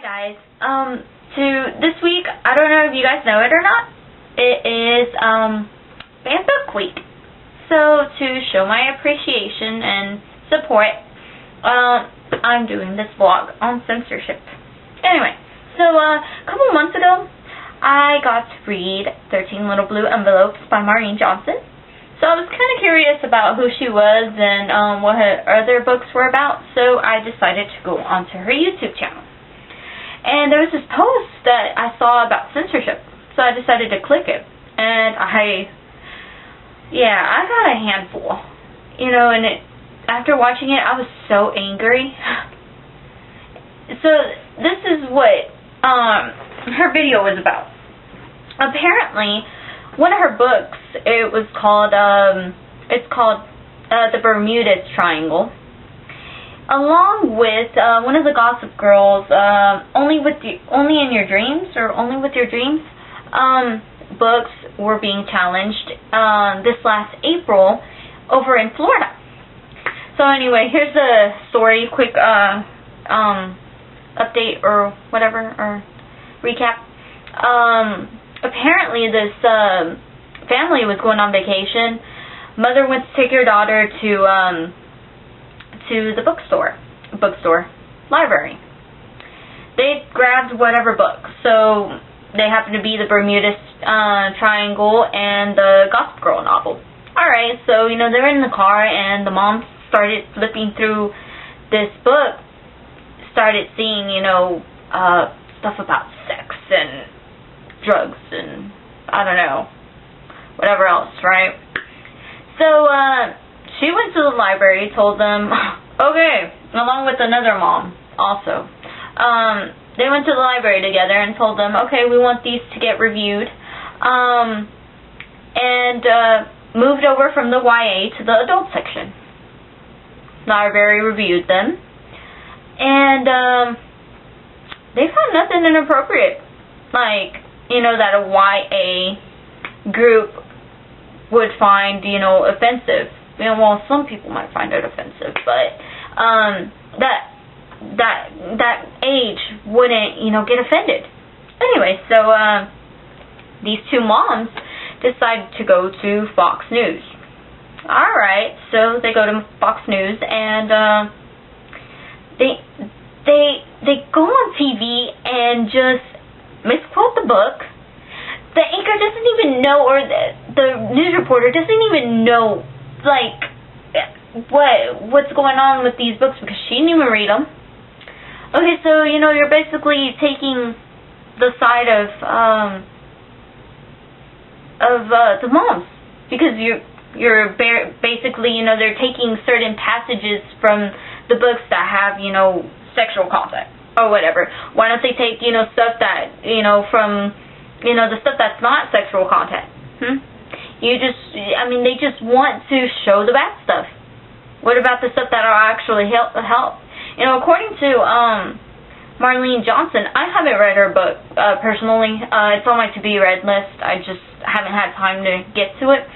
Hi guys. This week, I don't know if you guys know it or not, it is Fan Book Week. So to show my appreciation and support, I'm doing this vlog on censorship. Anyway, so a couple months ago, I got to read 13 Little Blue Envelopes by Maureen Johnson. So I was kind of curious about who she was and what her other books were about, so I decided to go onto her YouTube channel. And there was this post that I saw about censorship, so I decided to click it. And I got a handful, and after watching it, I was so angry. So this is what her video was about. Apparently, one of her books, it's called The Bermuda Triangle. Along with one of the Gossip Girls, Only in Your Dreams, or Only with Your Dreams, books were being challenged this last April over in Florida. So anyway, here's the story, quick update or whatever, or recap. Apparently this family was going on vacation. Mother went to take her daughter to the library. They grabbed whatever book. So they happened to be the Bermuda Triangle and the Gossip Girl novel. Alright, so, they're in the car and the mom started flipping through this book, started seeing, stuff about sex and drugs and, I don't know, whatever else, right? So, she went to the library, told them, okay, along with another mom also. They went to the library together and told them, okay, we want these to get reviewed. And moved over from the YA to the adult section. Library reviewed them. And they found nothing inappropriate. Like, that a YA group would find, offensive. Well, some people might find it offensive, but that age wouldn't, get offended. Anyway, so these two moms decided to go to Fox News. Alright, so they go to Fox News and they go on TV and just misquote the book. The anchor doesn't even know, or the news reporter doesn't even know, like, what's going on with these books, because she didn't even read them. Okay, so, you're basically taking the side of the moms, because you're basically, they're taking certain passages from the books that have, sexual content, or whatever. Why don't they take, stuff that, from, the stuff that's not sexual content? They just want to show the bad stuff. What about the stuff that will actually help? According to Maureen Johnson, I haven't read her book personally. It's on my to-be-read list. I just haven't had time to get to it.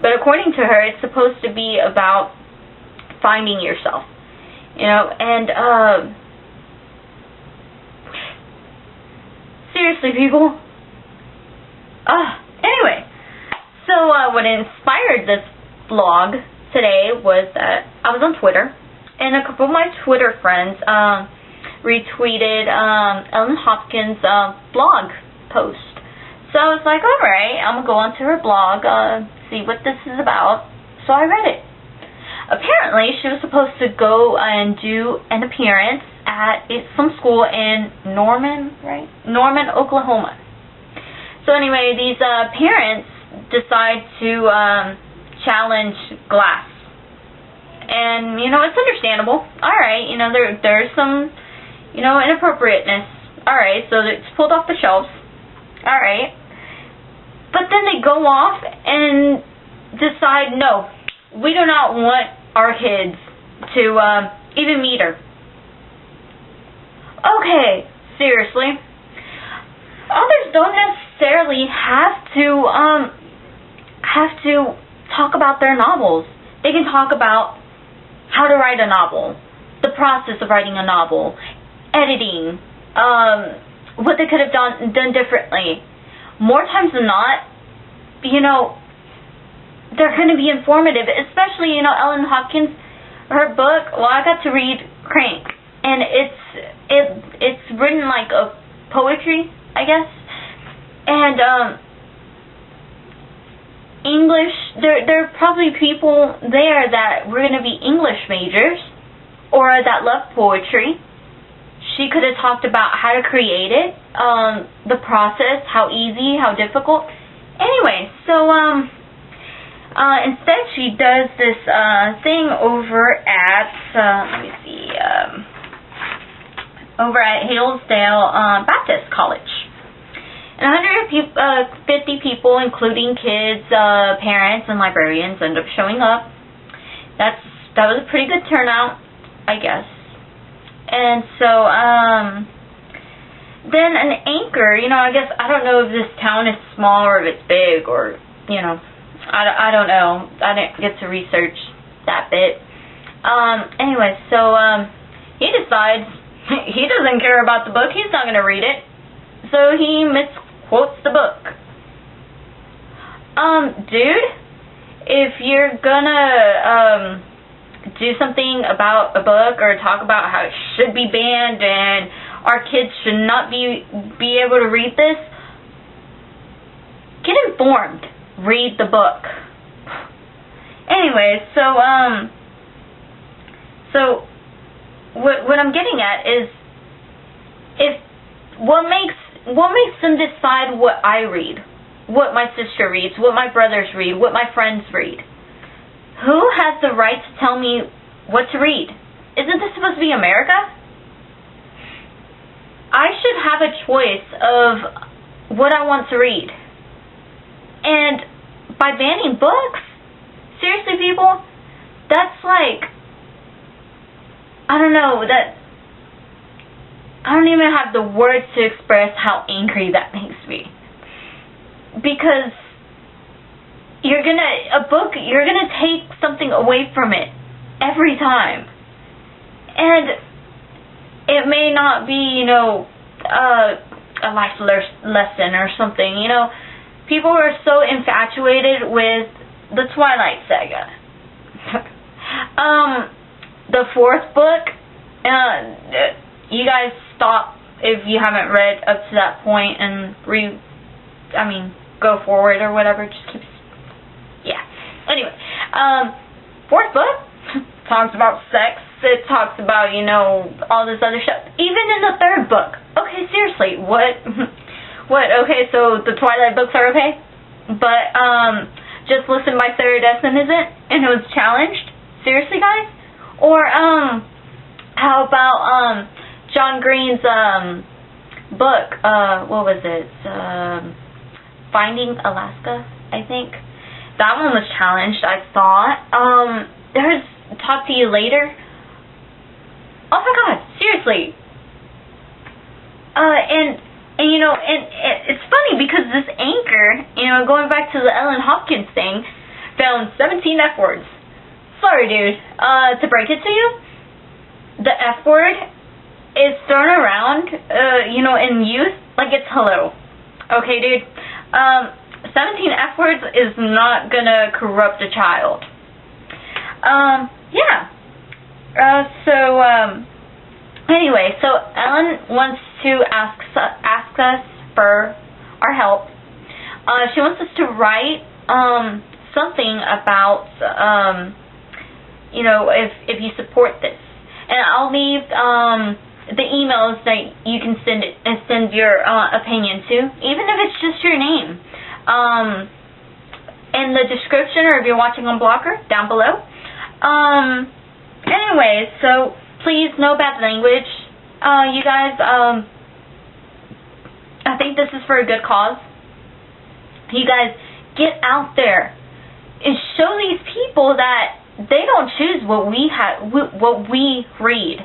But according to her, it's supposed to be about finding yourself. Seriously, people. Anyway. So what inspired this vlog today was that I was on Twitter, and a couple of my Twitter friends retweeted Ellen Hopkins' blog post. So I was like, alright, I'm going to go onto her blog, see what this is about. So I read it. Apparently, she was supposed to go and do an appearance at some school in Norman, Oklahoma. So anyway, these parents decide to challenge glass. And, it's understandable. Alright, there's some, inappropriateness. Alright, so it's pulled off the shelves. Alright. But then they go off and decide, no, we do not want our kids to even meet her. Okay, seriously. Authors don't necessarily have to talk about their novels. They can talk about how to write a novel, the process of writing a novel, editing, what they could have done differently. More times than not, they're going to be informative, especially, Ellen Hopkins, her book, well, I got to read Crank, and it's written like a poetry, I guess, and, English, there are probably people there that were going to be English majors, or that love poetry. She could have talked about how to create it, the process, how easy, how difficult. Anyway, so instead she does this thing over at, let me see, over at Hillsdale Baptist College. And 150 people, including kids, parents, and librarians, end up showing up. That was a pretty good turnout, I guess. And so, then an anchor, I guess, I don't know if this town is small or if it's big or, I don't know. I didn't get to research that bit. Anyway, so, he decides he doesn't care about the book. He's not going to read it. So he misquotes the book. Dude, if you're gonna, do something about a book or talk about how it should be banned and our kids should not be able to read this, get informed. Read the book. Anyway, so what I'm getting at is, what makes them decide what I read, what my sister reads, what my brothers read, what my friends read? Who has the right to tell me what to read? Isn't this supposed to be America? I should have a choice of what I want to read. And by banning books, seriously, people, that's like, I don't know, I don't even have the words to express how angry that makes me. Because you're gonna take something away from it every time. And it may not be, a life lesson or something, People are so infatuated with the Twilight Saga. The fourth book, you guys stop if you haven't read up to that point and go forward or whatever. Just keep, yeah. Anyway, fourth book talks about sex. It talks about, all this other stuff. Even in the third book. Okay, seriously, what? Okay, so the Twilight books are okay? But, Just Listen by Sarah Desmond isn't? And it was challenged? Seriously, guys? Or, how about, John Green's, book, what was it? Finding Alaska, I think. That one was challenged, I thought. There's Talk to You Later. Oh my god, seriously. And it's funny because this anchor, going back to the Ellen Hopkins thing, found 17 F words. Sorry, dude. To break it to you, the F word is thrown around, in youth like it's hello. Okay, dude? 17 F words is not gonna corrupt a child. Yeah. Anyway, so Ellen wants to ask us for our help. She wants us to write something about, if you support this. And I'll leave the emails that you can send your opinion to, even if it's just your name, in the description, or if you're watching on Blocker, down below. Anyway, so please, no bad language. You guys, I think this is for a good cause. You guys, get out there and show these people that they don't choose what we read.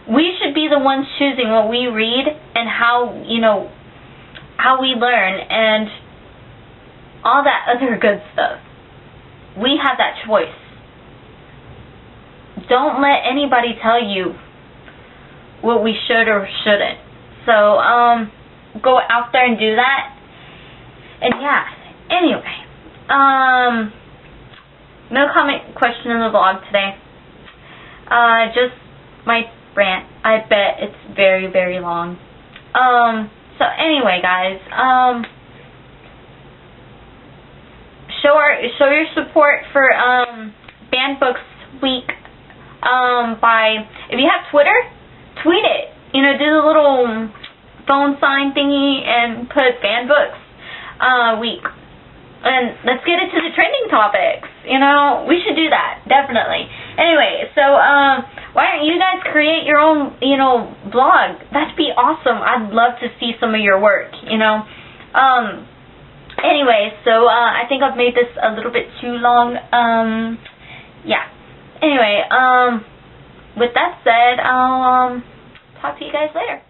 We should be the ones choosing what we read and how we learn and all that other good stuff. We have that choice. Don't let anybody tell you what we should or shouldn't. So, go out there and do that. And yeah, anyway, no comment question in the vlog today. Just my rant. I bet it's very, very long. So anyway, guys, show your support for Banned Books Week by, if you have Twitter, tweet it. You know, do the little phone sign thingy and put Banned Books Week. And let's get it to the trending topics. You know, we should do that, definitely. Anyway, so why don't you guys create your own, you know, blog? That'd be awesome. I'd love to see some of your work, you know. Anyway, so I think I've made this a little bit too long. Yeah. Anyway, with that said, I'll talk to you guys later.